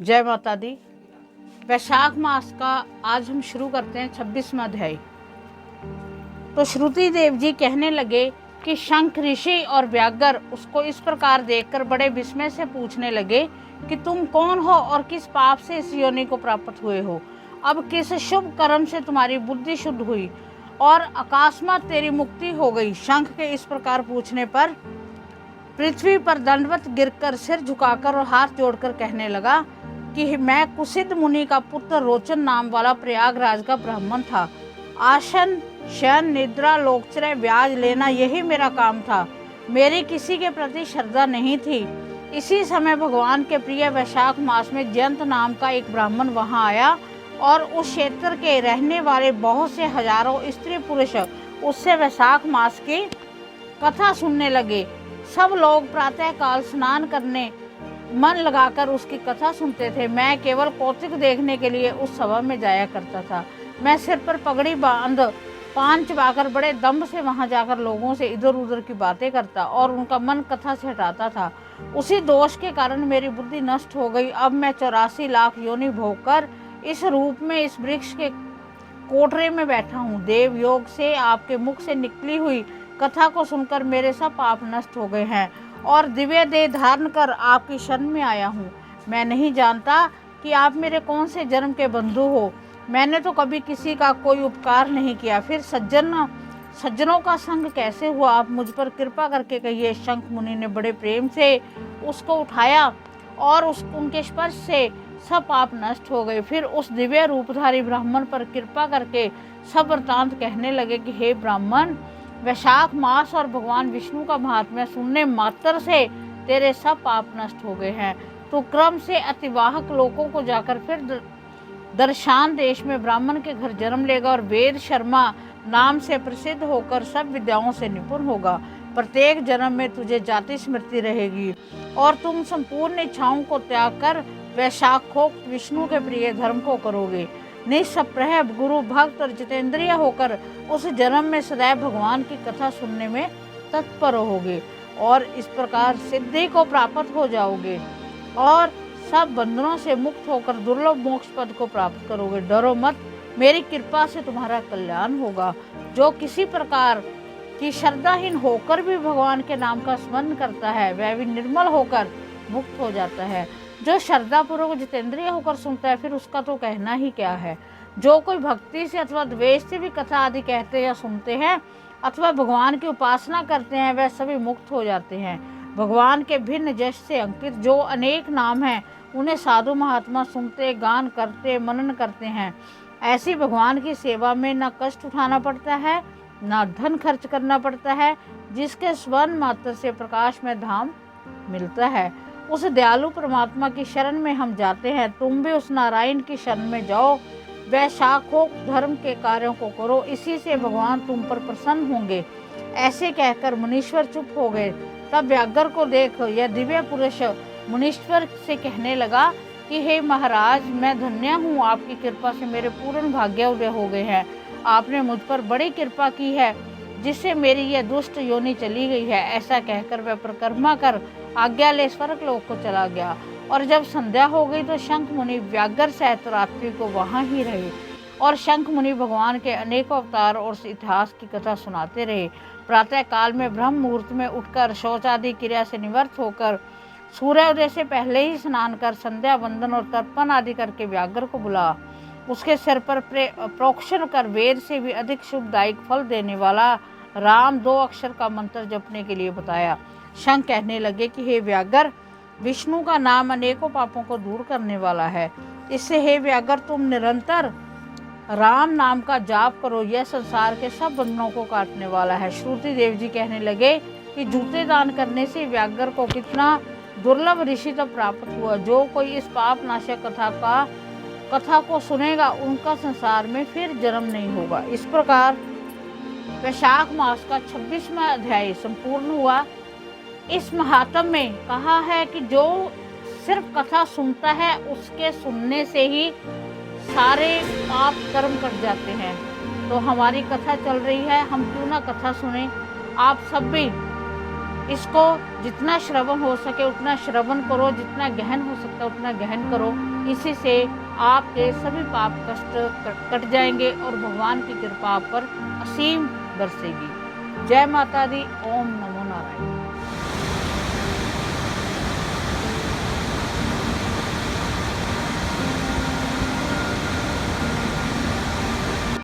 जय माता दी। वैशाख मास का आज हम शुरू करते हैं 26वां अध्याय। तो श्रुति देव जी कहने लगे कि शंख ऋषि और व्याघ्र उसको इस प्रकार देखकर बड़े विस्मय से पूछने लगे कि तुम कौन हो और किस पाप से इस योनि को प्राप्त हुए हो। अब किस शुभ कर्म से तुम्हारी बुद्धि शुद्ध हुई और अकस्मात तेरी मुक्ति हो गई। शंख के इस प्रकार पूछने पर पृथ्वी पर दंडवत गिरकर सिर झुकाकर और हाथ जोड़कर कहने लगा कि मैं कुसिद मुनि का पुत्र रोचन नाम वाला प्रयागराज का ब्राह्मण था। आसन शयन निद्रा लोकचर्य ब्याज लेना यही मेरा काम था। मेरी किसी के प्रति श्रद्धा नहीं थी। इसी समय भगवान के प्रिय वैशाख मास में जयंत नाम का एक ब्राह्मण वहां आया और उस क्षेत्र के रहने वाले बहुत से हजारों स्त्री पुरुष उससे वैशाख मास की कथा सुनने लगे। सब लोग प्रातः काल स्नान करने मन लगाकर उसकी कथा सुनते थे। मैं केवल कौतुक देखने के लिए उस सभा में जाया करता था। मैं सिर पर पगड़ी बांध पान चबाकर बड़े दम्भ से वहां जाकर लोगों से इधर उधर की बातें करता और उनका मन कथा से हटाता था। उसी दोष के कारण मेरी बुद्धि नष्ट हो गई। अब मैं 84 लाख योनि भोगकर इस रूप में इस वृक्ष के कोठरे में बैठा हूँ। देव योग से आपके मुख से निकली हुई कथा को सुनकर मेरे सब पाप नष्ट हो गए हैं और दिव्य देह धारण कर आपकी शरण में आया हूँ। मैं नहीं जानता कि आप मेरे कौन से जन्म के बंधु हो। मैंने तो कभी किसी का कोई उपकार नहीं किया, फिर सज्जनों का संग कैसे हुआ। आप मुझ पर कृपा करके कहिए। शंख मुनि ने बड़े प्रेम से उसको उठाया और उनके स्पर्श से सब पाप नष्ट हो गए। फिर उस दिव्य रूपधारी ब्राह्मण पर कृपा करके सब वृतांत कहने लगे कि हे ब्राह्मण, वैशाख मास और भगवान विष्णु का महात्म्य सुनने मात्र से तेरे सब पाप नष्ट हो गए हैं। तो क्रम से अतिवाहक लोगों को जाकर फिर दर्शान देश में ब्राह्मण के घर जन्म लेगा और वेद शर्मा नाम से प्रसिद्ध होकर सब विद्याओं से निपुण होगा। प्रत्येक जन्म में तुझे जाति स्मृति रहेगी और तुम संपूर्ण इच्छाओं को त्याग कर वैशाखोक्त विष्णु के प्रिय धर्म को करोगे। निष्प्रह गुरु भक्त और जितेंद्रिय होकर उस जन्म में सदैव भगवान की कथा सुनने में तत्पर होगे और इस प्रकार सिद्धि को प्राप्त हो जाओगे और सब बंधनों से मुक्त होकर दुर्लभ मोक्ष पद को प्राप्त करोगे। डरो मत, मेरी कृपा से तुम्हारा कल्याण होगा। जो किसी प्रकार की श्रद्धाहीन होकर भी भगवान के नाम का स्मरण करता है वह भी निर्मल होकर मुक्त हो जाता है। जो श्रद्धापूर्वक जितेंद्रिय होकर सुनता है फिर उसका तो कहना ही क्या है। जो कोई भक्ति से अथवा द्वेष से भी कथा आदि कहते या सुनते हैं अथवा भगवान की उपासना करते हैं वह सभी मुक्त हो जाते हैं। भगवान के भिन्न यश से अंकित जो अनेक नाम हैं उन्हें साधु महात्मा सुनते, गान करते, मनन करते हैं। ऐसी भगवान की सेवा में न कष्ट उठाना पड़ता है न धन खर्च करना पड़ता है, जिसके स्वर्ण मात्र से प्रकाश में धाम मिलता है। उस दयालु परमात्मा की शरण में हम जाते हैं। तुम भी उस नारायण की शरण में जाओ। वैशाखोक्त धर्म के कार्यों को करो, इसी से भगवान तुम पर प्रसन्न होंगे। ऐसे कहकर मुनीश्वर चुप हो गए। तब व्याघ्र को देख यह दिव्य पुरुष मुनीश्वर से कहने लगा कि हे महाराज, मैं धन्य हूँ। आपकी कृपा से मेरे पूर्ण भाग्य उदय हो गए हैं। आपने मुझ पर बड़ी कृपा की है जिससे मेरी यह दुष्ट योनि चली गई है। ऐसा कहकर वह परिक्रमा कर आज्ञा ले स्वर्ग लोक को चला गया। और जब संध्या हो गई तो शंख मुनि व्याघ्र सहित रात्रि को वहां ही रहे और शंख मुनि भगवान के अनेकों अवतार और इतिहास की कथा सुनाते रहे। प्रातः काल में ब्रह्म मुहूर्त में उठकर शौच आदि क्रिया से निवृत्त होकर सूर्योदय से पहले ही स्नान कर संध्या वंदन और तर्पण आदि करके व्याघ्र को बुला उसके सिर पर प्रोक्षण कर वेद से भी अधिक शुभदायक फल देने वाला राम 2 अक्षर का मंत्र जपने के लिए बताया। शंख कहने लगे कि हे व्याघ्र, विष्णु का नाम अनेकों पापों को दूर करने वाला है। इससे हे व्याघ्र, तुम निरंतर राम नाम का जाप करो, यह संसार के सब बंधनों को काटने वाला है। श्रुति देव जी कहने लगे कि जूते दान करने से व्याघ्र को कितना दुर्लभ ऋषि तब प्राप्त हुआ। जो कोई इस पाप नाशक कथा को सुनेगा उनका संसार में फिर जन्म नहीं होगा। इस प्रकार वैशाख मास का 26वां अध्याय संपूर्ण हुआ। इस महात्म्य में कहा है कि जो सिर्फ कथा सुनता है उसके सुनने से ही सारे पाप कर्म कट जाते हैं। तो हमारी कथा चल रही है, हम क्यों ना कथा सुने। आप सब भी इसको जितना श्रवण हो सके उतना श्रवण करो, जितना गहन हो सकता है उतना गहन करो। इसी से आपके सभी पाप कष्ट कट जाएंगे और भगवान की कृपा आप पर असीम बरसेगी। जय माता दी। ओम नमः